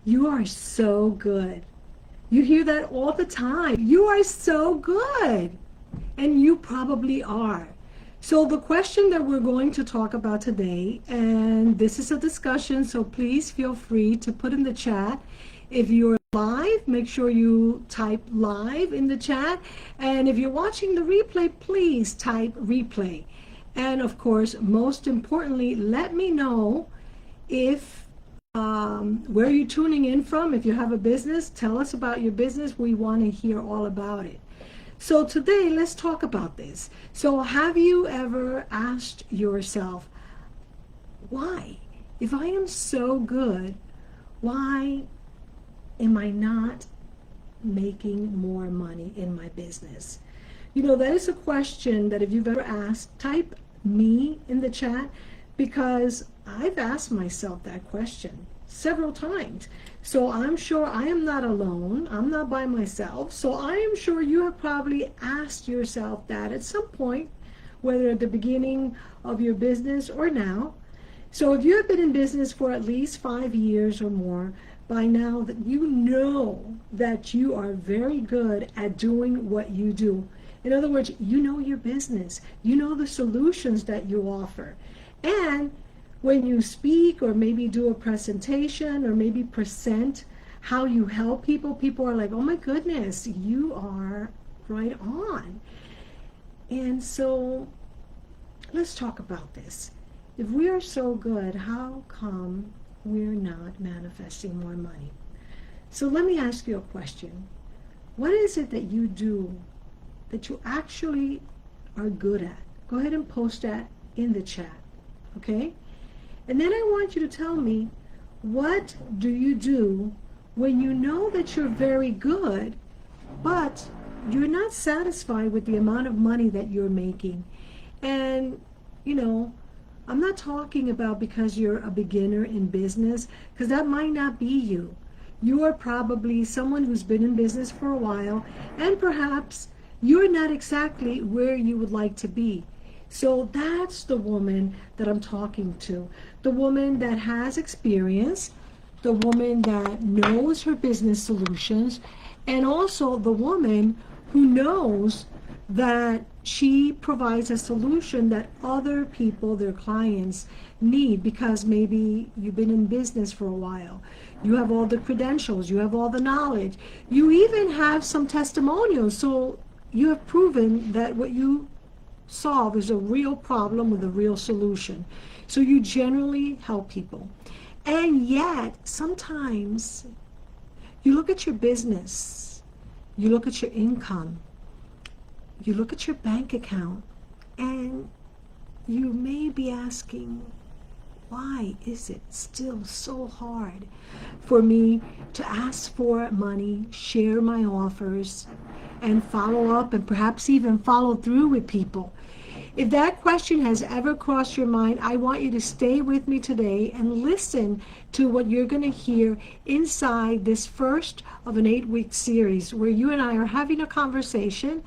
You are so good. You hear that all the time. You are so good. And you probably are. So the question that we're going to talk about today, and this is a discussion, so please feel free to put in the chat. If you're live, make sure you type live in the chat. And if you're watching the replay, please type replay. And of course, most importantly, let me know if where you're tuning in from. If you have a business, tell us about your business. We want to hear all about it. So today, let's talk about this. So have you ever asked yourself, why? If I am so good, why am I not making more money in my business? You know, that is a question that if you've ever asked, type me in the chat, because I've asked myself that question several times. So I'm sure I am not alone. I'm not by myself. So I am sure you have probably asked yourself that at some point, whether at the beginning of your business or now. So if you have been in business for at least 5 years or more, by now that you know that you are very good at doing what you do. In other words, you know your business. You know the solutions that you offer. And when you speak or maybe do a presentation or maybe present how you help people, people are like, oh my goodness, you are right on. And so let's talk about this. If we are so good, how come we're not manifesting more money? So let me ask you a question. What is it that you do that you actually are good at? Go ahead and post that in the chat, okay? And then I want you to tell me, what do you do when you know that you're very good, but you're not satisfied with the amount of money that you're making? And, you know, I'm not talking about because you're a beginner in business, because that might not be you. You are probably someone who's been in business for a while, and perhaps you're not exactly where you would like to be. So that's the woman that I'm talking to. The woman that has experience, the woman that knows her business solutions, and also the woman who knows that she provides a solution that other people, their clients, need, because maybe you've been in business for a while. You have all the credentials, you have all the knowledge, you even have some testimonials. So you have proven that what you solve is a real problem with a real solution. So you generally help people. And yet, sometimes you look at your business, you look at your income, you look at your bank account, and you may be asking, why is it still so hard for me to ask for money, share my offers, and follow up, and perhaps even follow through with people? If that question has ever crossed your mind, I want you to stay with me today and listen to what you're going to hear inside this first of an 8-week series where you and I are having a conversation,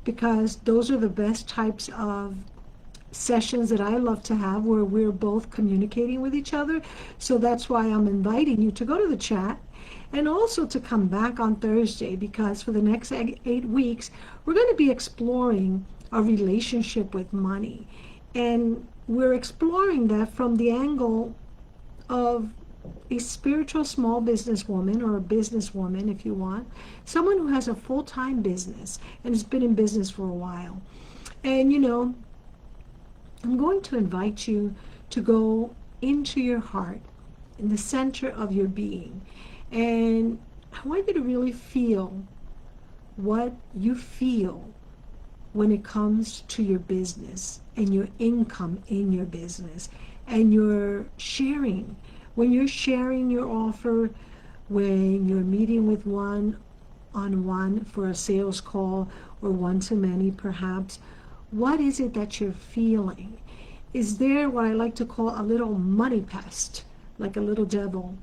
because those are the best types of sessions that I love to have, where we're both communicating with each other. So that's why I'm inviting you to go to the chat and also to come back on Thursday, because for the next 8 weeks, we're going to be exploring a relationship with money. And we're exploring that from the angle of a spiritual small business woman, or a businesswoman if you want, someone who has a full-time business and has been in business for a while. And you know, I'm going to invite you to go into your heart, in the center of your being, and I want you to really feel what you feel when it comes to your business and your income in your business, and your sharing. When you're sharing your offer, when you're meeting with one-on-one for a sales call, or one-to-many perhaps, what is it that you're feeling? Is there what I like to call a little money pest, like a little devil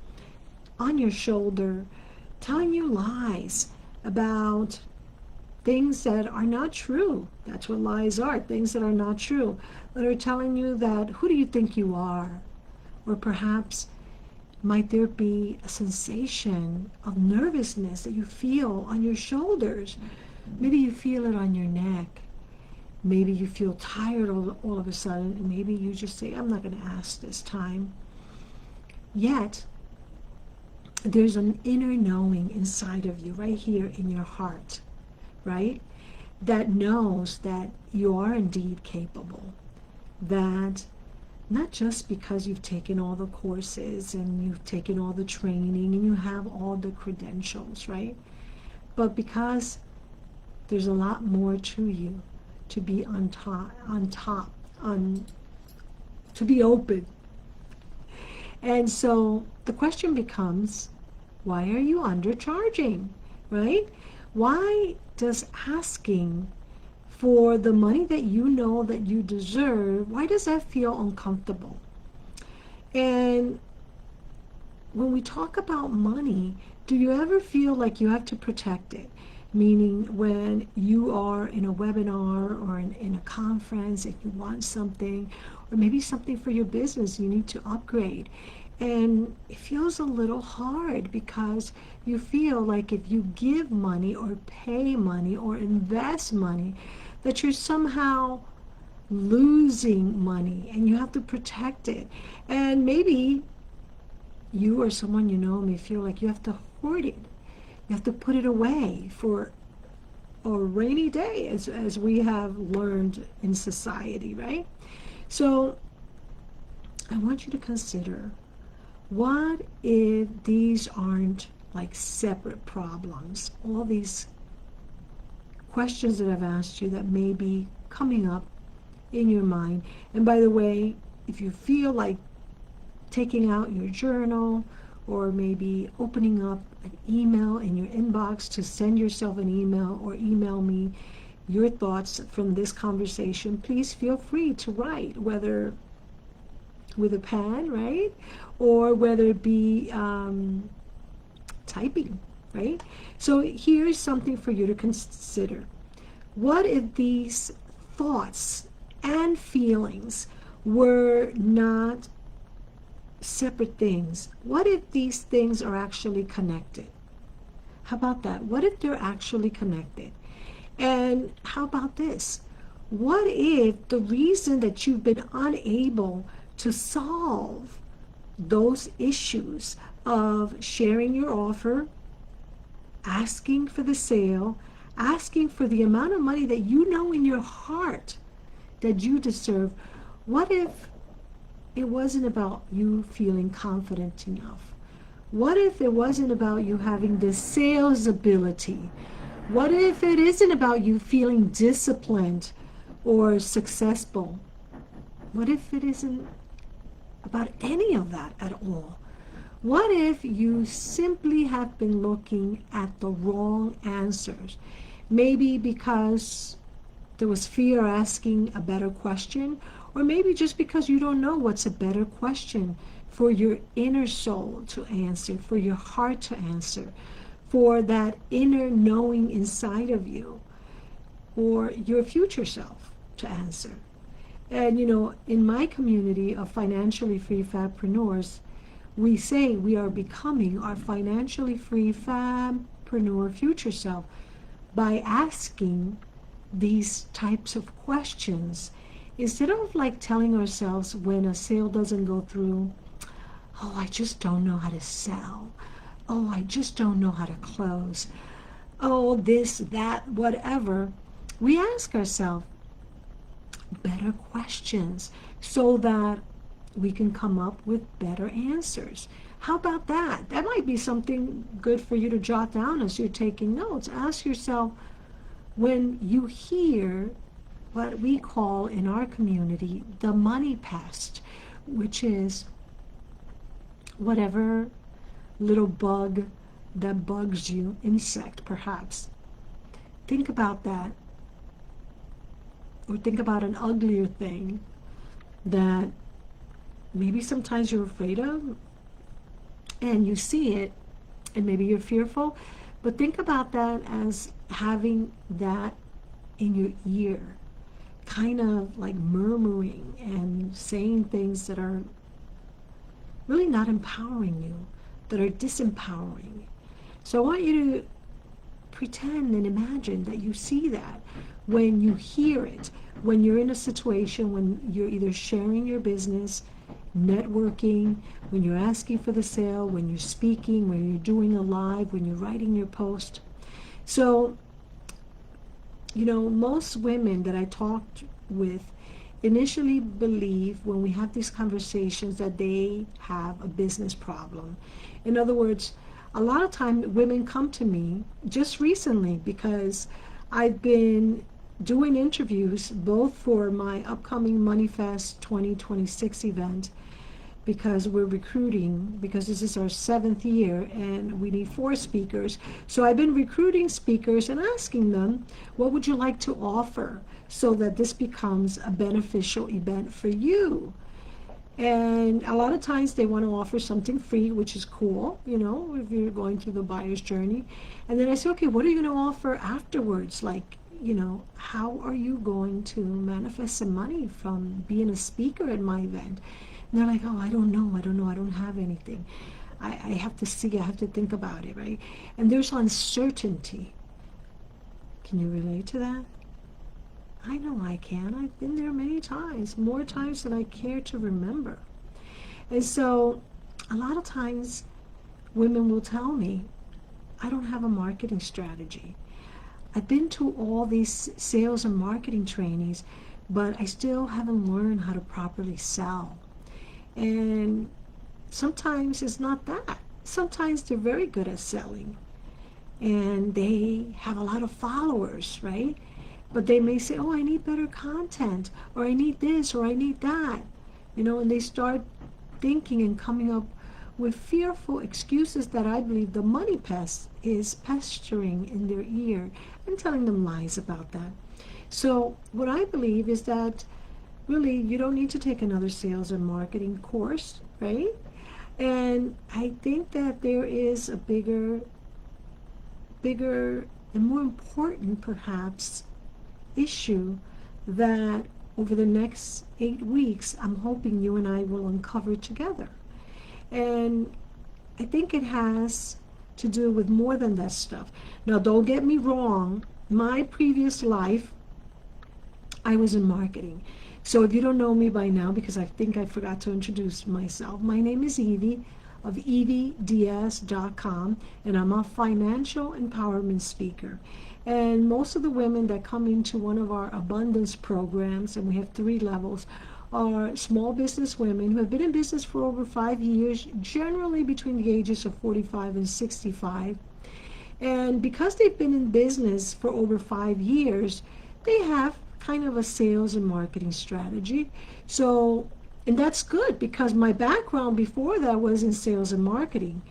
on your shoulder, telling you lies about things that are not true? That's what lies are, things that are not true, that are telling you that, who do you think you are? Or perhaps Might there be a sensation of nervousness that you feel on your shoulders? Maybe you feel it on your neck. Maybe you feel tired all of a sudden, and maybe you just say, I'm not going to ask this time. Yet, there's an inner knowing inside of you, right here in your heart, right? That knows that you are indeed capable. That not just because you've taken all the courses and you've taken all the training and you have all the credentials, right? But because there's a lot more to you to be to be open. And so the question becomes, why are you undercharging, right? Why does asking for the money that you know that you deserve, why does that feel uncomfortable? And when we talk about money, do you ever feel like you have to protect it? Meaning when you are in a webinar or in a conference, if you want something, or maybe something for your business, you need to upgrade. And it feels a little hard because you feel like if you give money or pay money or invest money, that you're somehow losing money and you have to protect it. And maybe you or someone you know may feel like you have to hoard it. You have to put it away for a rainy day, as we have learned in society, right? So I want you to consider, what if these aren't like separate problems? All these questions that I've asked you that may be coming up in your mind. And by the way, if you feel like taking out your journal or maybe opening up an email in your inbox to send yourself an email or email me your thoughts from this conversation, please feel free to write, whether with a pen, right? Or whether it be typing, right? So here's something for you to consider. What if these thoughts and feelings were not separate things? What if these things are actually connected? How about that? What if they're actually connected? And how about this? What if the reason that you've been unable to solve those issues of sharing your offer, asking for the sale, asking for the amount of money that you know in your heart that you deserve, what if it wasn't about you feeling confident enough? What if it wasn't about you having the sales ability? What if it isn't about you feeling disciplined or successful? What if it isn't about any of that at all? What if you simply have been looking at the wrong answers? Maybe because there was fear asking a better question, or maybe just because you don't know what's a better question for your inner soul to answer, for your heart to answer, for that inner knowing inside of you, or your future self to answer. And you know, in my community of financially free fabpreneurs, we say we are becoming our financially free fabpreneur future self by asking these types of questions, instead of like telling ourselves when a sale doesn't go through, oh, I just don't know how to sell. Oh, I just don't know how to close. Oh, this, that, whatever. We ask ourselves better questions so that we can come up with better answers. How about that? That might be something good for you to jot down as you're taking notes. Ask yourself, when you hear what we call in our community the money pest, which is whatever little bug that bugs you, insect perhaps. Think about that. Or think about an uglier thing that maybe sometimes you're afraid of and you see it and maybe you're fearful, but think about that as having that in your ear, kind of like murmuring and saying things that are really not empowering you, that are disempowering. So I want you to pretend and imagine that you see that when you hear it, when you're in a situation when you're either sharing your business, networking, when you're asking for the sale, when you're speaking, when you're doing a live, when you're writing your post. So, most women that I talked with initially believe when we have these conversations that they have a business problem. In other words, a lot of time women come to me just recently because I've been doing interviews both for my upcoming Money Fest 2026 event, because we're recruiting, because this is our 7th year and we need 4 speakers. So I've been recruiting speakers and asking them, what would you like to offer so that this becomes a beneficial event for you? And a lot of times they want to offer something free, which is cool, if you're going through the buyer's journey. And then I say, okay, what are you going to offer afterwards? Like, how are you going to manifest some money from being a speaker at my event? And they're like, oh, I don't know, I don't have anything. I have to see, I have to think about it, right? And there's uncertainty. Can you relate to that? I know I can. I've been there many times, more times than I care to remember. And so a lot of times women will tell me, I don't have a marketing strategy. I've been to all these sales and marketing trainings, but I still haven't learned how to properly sell. And sometimes it's not that. Sometimes they're very good at selling and they have a lot of followers, right? But they may say, oh, I need better content, or I need this, or I need that, and they start thinking and coming up with fearful excuses that I believe the money pest is pestering in their ear and telling them lies about that. So what I believe is that really you don't need to take another sales and marketing course, right? And I think that there is a bigger and more important perhaps issue that over the next 8 weeks I'm hoping you and I will uncover together. And I think it has to do with more than that stuff. Now, don't get me wrong, my previous life I was in marketing. So if you don't know me by now, because I think I forgot to introduce myself, my name is Evie of EvieDS.com, and I'm a financial empowerment speaker. And most of the women that come into one of our abundance programs, and we have 3 levels, are small business women who have been in business for over 5 years, generally between the ages of 45 and 65. And because they've been in business for over 5 years, they have kind of a sales and marketing strategy. So, and that's good because my background before that was in sales and marketing.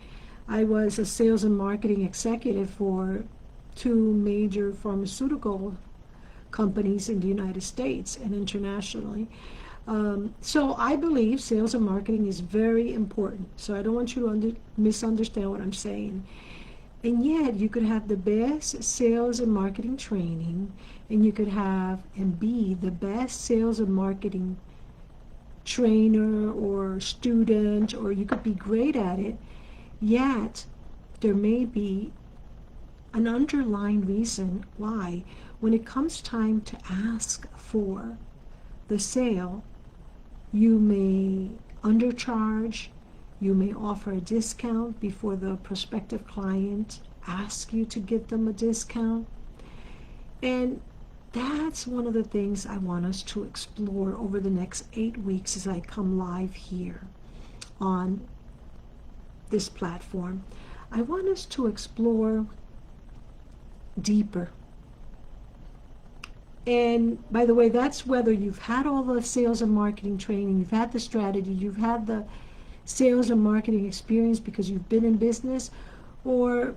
I was a sales and marketing executive for 2 major pharmaceutical companies in the United States and internationally. So I believe sales and marketing is very important. So I don't want you to misunderstand what I'm saying. And yet you could have the best sales and marketing training, and you could have and be the best sales and marketing trainer or student, or you could be great at it, yet there may be an underlying reason why when it comes time to ask for the sale, you may undercharge, you may offer a discount before the prospective client asks you to give them a discount. And that's one of the things I want us to explore over the next 8 weeks as I come live here on this platform. I want us to explore deeper. And by the way, that's whether you've had all the sales and marketing training, you've had the strategy, you've had the sales and marketing experience because you've been in business, or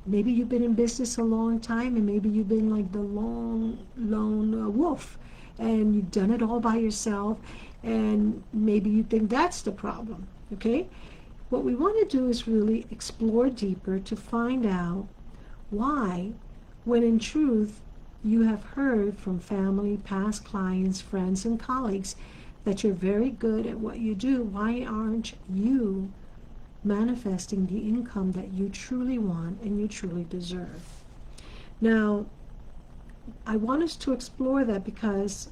maybe you've been in business a long time and maybe you've been like the lone wolf and you've done it all by yourself, and maybe you think that's the problem, okay? What we want to do is really explore deeper to find out why, when in truth you have heard from family, past clients, friends, and colleagues that you're very good at what you do, why aren't you manifesting the income that you truly want and you truly deserve? Now, I want us to explore that because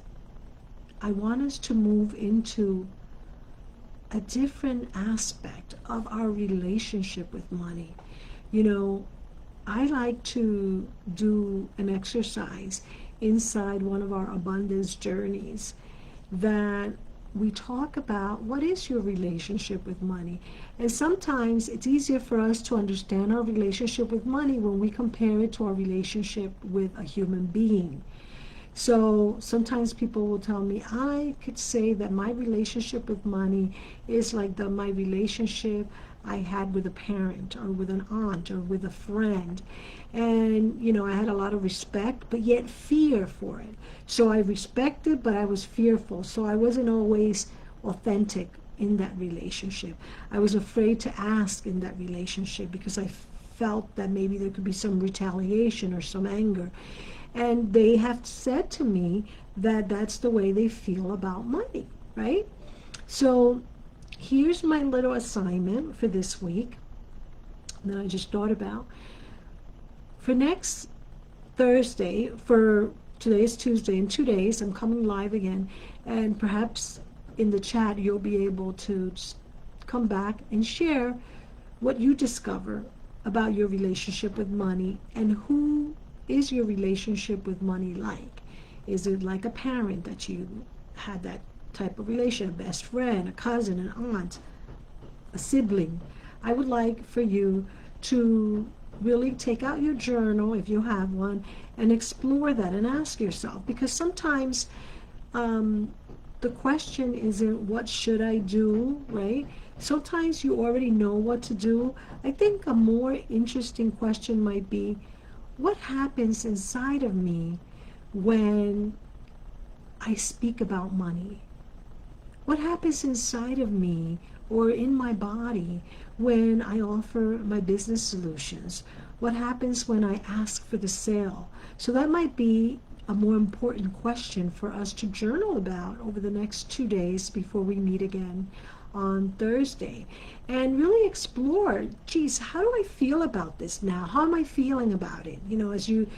I want us to move into a different aspect of our relationship with money. You know, I like to do an exercise inside one of our abundance journeys that we talk about what is your relationship with money. And sometimes it's easier for us to understand our relationship with money when we compare it to our relationship with a human being. So sometimes people will tell me, I could say that my relationship with money is like my relationship I had with a parent or with an aunt or with a friend. And, you know, I had a lot of respect, but yet fear for it. So I respected, but I was fearful. So I wasn't always authentic in that relationship. I was afraid to ask in that relationship because I felt that maybe there could be some retaliation or some anger. And they have said to me that that's the way they feel about money, right? So here's my little assignment for this week that I just thought about. For next Thursday, for today's Tuesday, in 2 days, I'm coming live again. And perhaps in the chat, you'll be able to come back and share what you discover about your relationship with money and who is your relationship with money like? Is it like a parent that you had that type of relationship, a best friend, a cousin, an aunt, a sibling? I would like for you to really take out your journal, if you have one, and explore that and ask yourself. Because sometimes the question isn't what should I do, right? Sometimes you already know what to do. I think a more interesting question might be, what happens inside of me when I speak about money? What happens inside of me or in my body when I offer my business solutions? What happens when I ask for the sale? So that might be a more important question for us to journal about over the next 2 days before we meet again on Thursday, and really explore, geez, how do I feel about this now? How am I feeling about it? You know, as you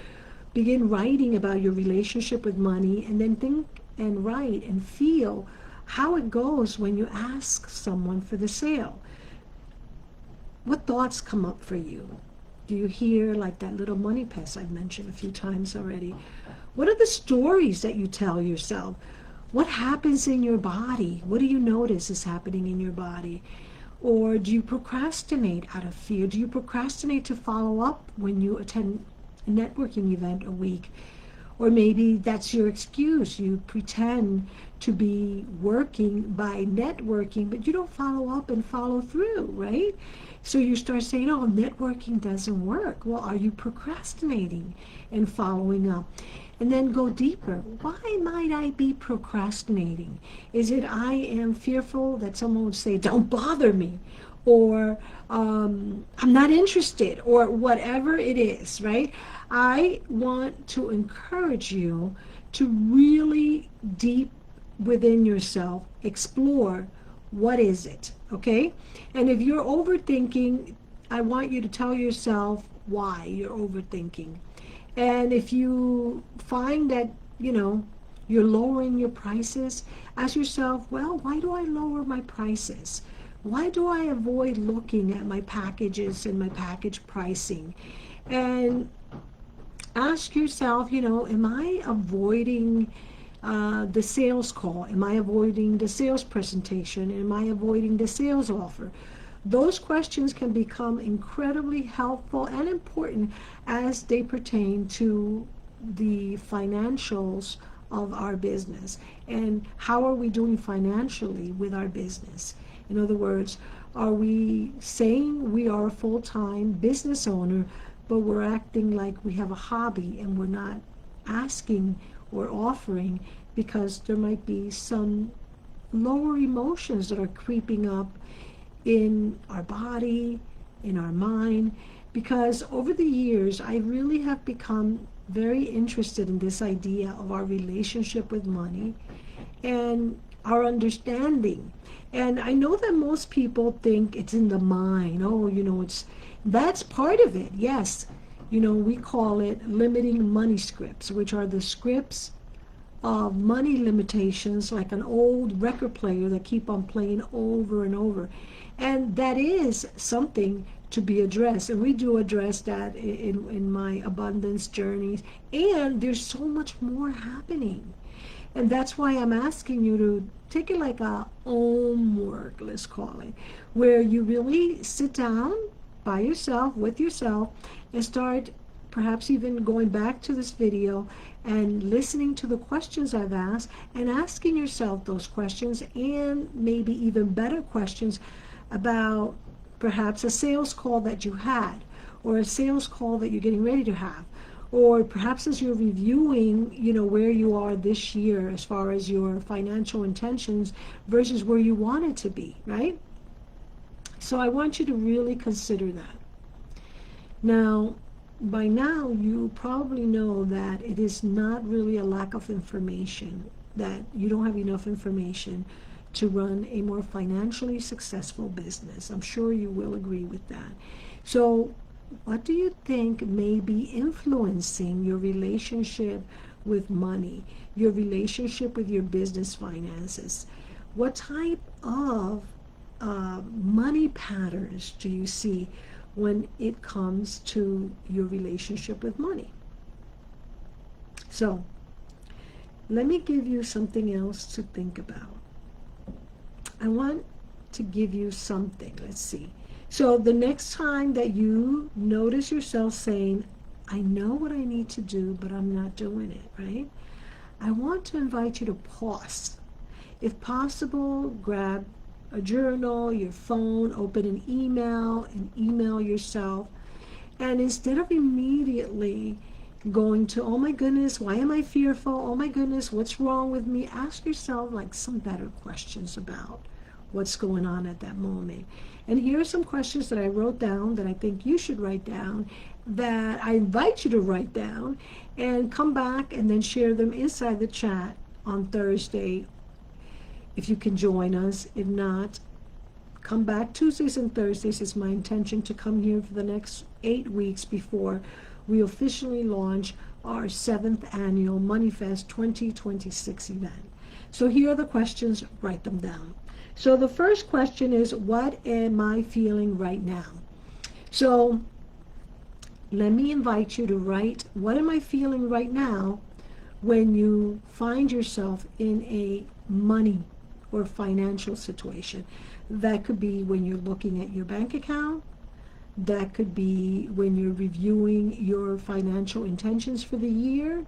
begin writing about your relationship with money, and then think and write and feel how it goes when you ask someone for the sale. What thoughts come up for you? Do you hear like that little money pest I've mentioned a few times already? What are the stories that you tell yourself? What happens in your body? What do you notice is happening in your body? Or do you procrastinate out of fear? Do you procrastinate to follow up when you attend a networking event a week? Or maybe that's your excuse. You pretend to be working by networking, but you don't follow up and follow through, right? So you start saying, oh, networking doesn't work. Well, are you procrastinating and following up? And then go deeper. Why might I be procrastinating? Is it I am fearful that someone would say, don't bother me, or I'm not interested, or whatever it is, right? I want to encourage you to really deep within yourself explore what is it, okay? And if you're overthinking, I want you to tell yourself why you're overthinking. And if you find that, you know, you're lowering your prices, ask yourself, well, why do I lower my prices? Why do I avoid looking at my packages and my package pricing? And ask yourself, you know, am I avoiding the sales call? Am I avoiding the sales presentation? Am I avoiding the sales offer? Those questions can become incredibly helpful and important as they pertain to the financials of our business. And how are we doing financially with our business? In other words, are we saying we are a full-time business owner, but we're acting like we have a hobby and we're not asking or offering because there might be some lower emotions that are creeping up in our body, in our mind? Because over the years, I really have become very interested in this idea of our relationship with money. And our understanding. And I know that most people think it's in the mind. Oh, that's part of it. Yes. We call it limiting money scripts, which are the scripts of money limitations, like an old record player that keep on playing over and over. And that is something to be addressed. And we do address that in my abundance journeys. And there's so much more happening. And that's why I'm asking you to take it like a homework, let's call it, where you really sit down by yourself, with yourself, and start perhaps even going back to this video and listening to the questions I've asked and asking yourself those questions, and maybe even better questions about perhaps a sales call that you had, or a sales call that you're getting ready to have, or perhaps as you're reviewing, where you are this year as far as your financial intentions versus where you want it to be, right? So I want you to really consider that. Now, by now, you probably know that it is not really a lack of information, that you don't have enough information to run a more financially successful business. I'm sure you will agree with that. So what do you think may be influencing your relationship with money, your relationship with your business finances? What type of money patterns do you see when it comes to your relationship with money? So let me give you something else to think about. I want to give you something. Let's see. So the next time that you notice yourself saying, I know what I need to do, but I'm not doing it, right? I want to invite you to pause. If possible, grab a journal, your phone, open an email, and email yourself. And instead of immediately going to, oh my goodness, why am I fearful? Oh my goodness, what's wrong with me? Ask yourself like some better questions about what's going on at that moment. And here are some questions that I wrote down that I think you should write down, that I invite you to write down, and come back and then share them inside the chat on Thursday if you can join us. If not, come back Tuesdays and Thursdays. It's my intention to come here for the next 8 weeks before we officially launch our 7th annual MoneyFest 2026 event. So here are the questions, write them down. So the first question is, what am I feeling right now? So let me invite you to write, what am I feeling right now when you find yourself in a money or financial situation? That could be when you're looking at your bank account. That could be when you're reviewing your financial intentions for the year.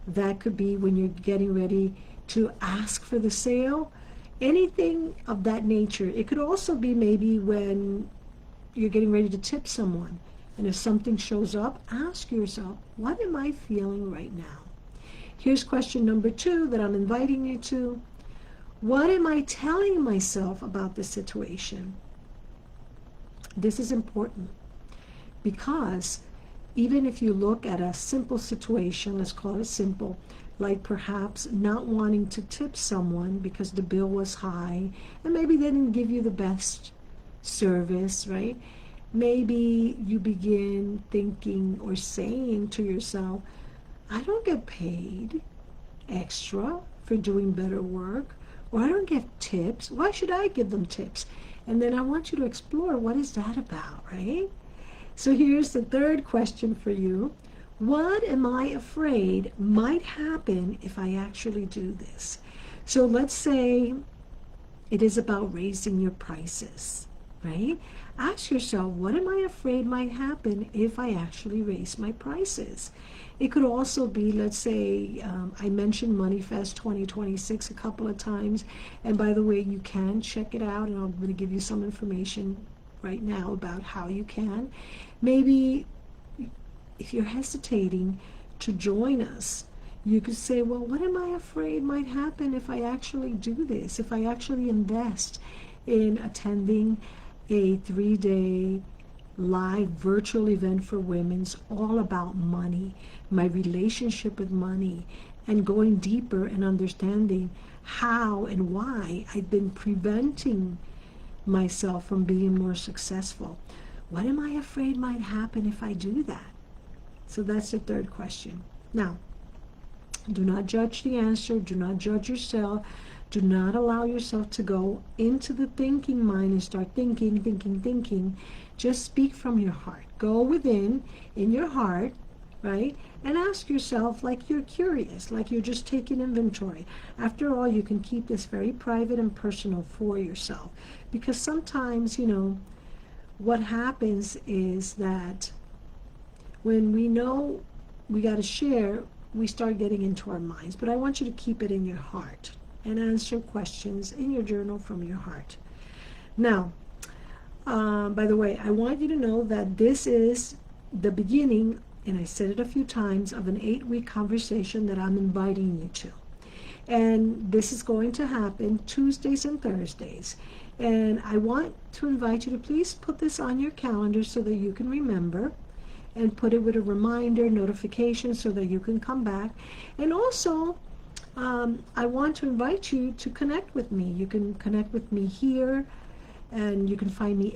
That could be when you're getting ready to ask for the sale. Anything of that nature. It could also be maybe when you're getting ready to tip someone. And if something shows up, ask yourself, what am I feeling right now? Here's question number 2 that I'm inviting you to. What am I telling myself about the situation? This is important because even if you look at a simple situation, let's call it simple, like perhaps not wanting to tip someone because the bill was high and maybe they didn't give you the best service, right? Maybe you begin thinking or saying to yourself, I don't get paid extra for doing better work, or I don't get tips. Why should I give them tips? And then I want you to explore, what is that about, right? So here's the third question for you. What am I afraid might happen if I actually do this? So let's say it is about raising your prices, right? Ask yourself, what am I afraid might happen if I actually raise my prices? It could also be, let's say, I mentioned MoneyFest 2026 a couple of times. And by the way, you can check it out, and I'm going to give you some information right now about how you can. Maybe if you're hesitating to join us, you could say, well, what am I afraid might happen if I actually do this, if I actually invest in attending a 3-day live virtual event for women's all about money, my relationship with money, and going deeper and understanding how and why I've been preventing myself from being more successful. What am I afraid might happen if I do that? So that's the third question. Now, do not judge the answer. Do not judge yourself. Do not allow yourself to go into the thinking mind and start thinking. Just speak from your heart. Go within, in your heart, right? And ask yourself like you're curious, like you're just taking inventory. After all, you can keep this very private and personal for yourself. Because sometimes, what happens is that when we know we got to share, we start getting into our minds. But I want you to keep it in your heart and answer questions in your journal from your heart. Now, by the way, I want you to know that this is the beginning, and I said it a few times, of an 8-week conversation that I'm inviting you to. And this is going to happen Tuesdays and Thursdays. And I want to invite you to please put this on your calendar so that you can remember, and put it with a reminder, notification, so that you can come back. And also, I want to invite you to connect with me. You can connect with me here, and you can find me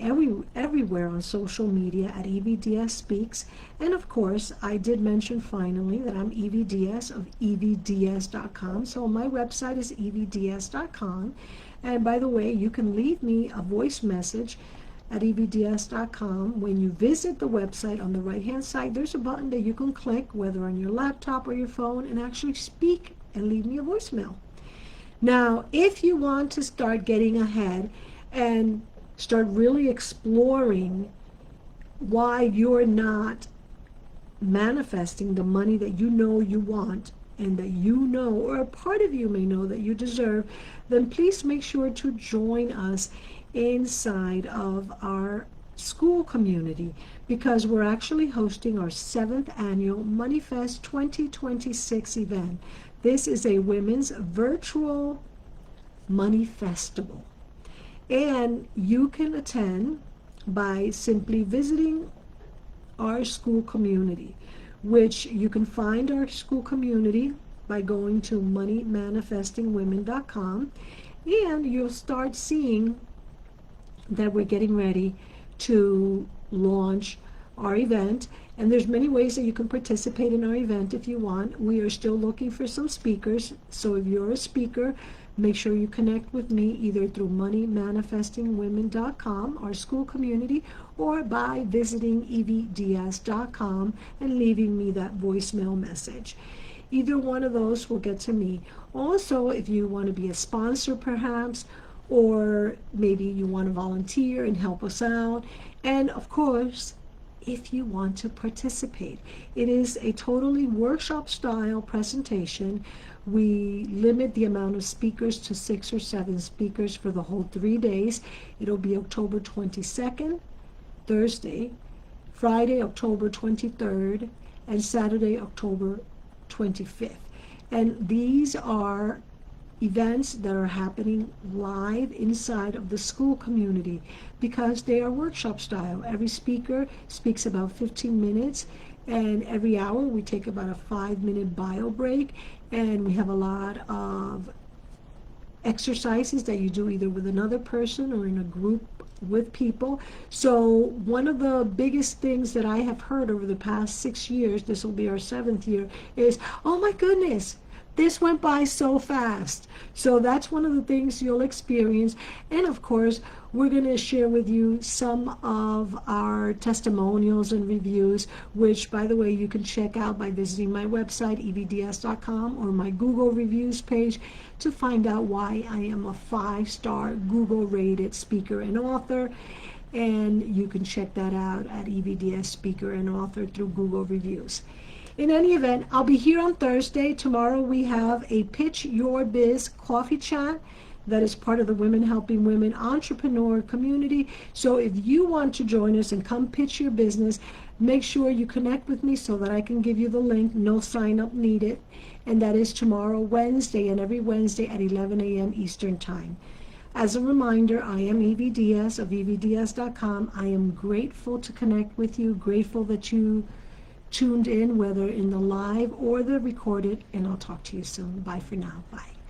everywhere on social media at EVDS Speaks. And of course, I did mention finally that I'm EVDS of evds.com. So my website is evds.com. And by the way, you can leave me a voice message at evds.com. When you visit the website, on the right hand side, there's a button that you can click, whether on your laptop or your phone, and actually speak and leave me a voicemail. Now, if you want to start getting ahead and start really exploring why you're not manifesting the money that you know you want, and that you know, or a part of you may know, that you deserve, then please make sure to join us inside of our school community, because we're actually hosting our 7th annual Money Fest 2026 event. This is a women's virtual money festival, and you can attend by simply visiting our school community, which you can find our school community by going to moneymanifestingwomen.com, and you'll start seeing that we're getting ready to launch our event. And there's many ways that you can participate in our event if you want. We are still looking for some speakers, so if you're a speaker, make sure you connect with me either through moneymanifestingwomen.com, our school community, or by visiting evds.com and leaving me that voicemail message. Either one of those will get to me. Also, if you want to be a sponsor perhaps, or maybe you want to volunteer and help us out, and of course, if you want to participate. It is a totally workshop style presentation. We limit the amount of speakers to 6 or 7 speakers for the whole 3 days. It'll be October 22nd, Thursday, Friday, October 23rd, and Saturday, October 25th. And these are events that are happening live inside of the school community because they are workshop style. Every speaker speaks about 15 minutes, and every hour we take about a 5-minute bio break, and we have a lot of exercises that you do either with another person or in a group with people. So one of the biggest things that I have heard over the past 6 years, this will be our 7th year, is, oh my goodness, this went by so fast. So that's one of the things you'll experience. And of course, we're going to share with you some of our testimonials and reviews, which, by the way, you can check out by visiting my website, evds.com, or my Google reviews page to find out why I am a 5-star Google-rated speaker and author. And you can check that out at EVDS Speaker and Author through Google Reviews. In any event, I'll be here on Thursday. Tomorrow we have a Pitch Your Biz coffee chat that is part of the Women Helping Women entrepreneur community. So if you want to join us and come pitch your business, make sure you connect with me so that I can give you the link. No sign up needed. And that is tomorrow, Wednesday, and every Wednesday at 11 a.m. Eastern Time. As a reminder, I am EVDS of evds.com. I am grateful to connect with you, grateful that you tuned in, whether in the live or the recorded, and I'll talk to you soon. Bye for now. Bye.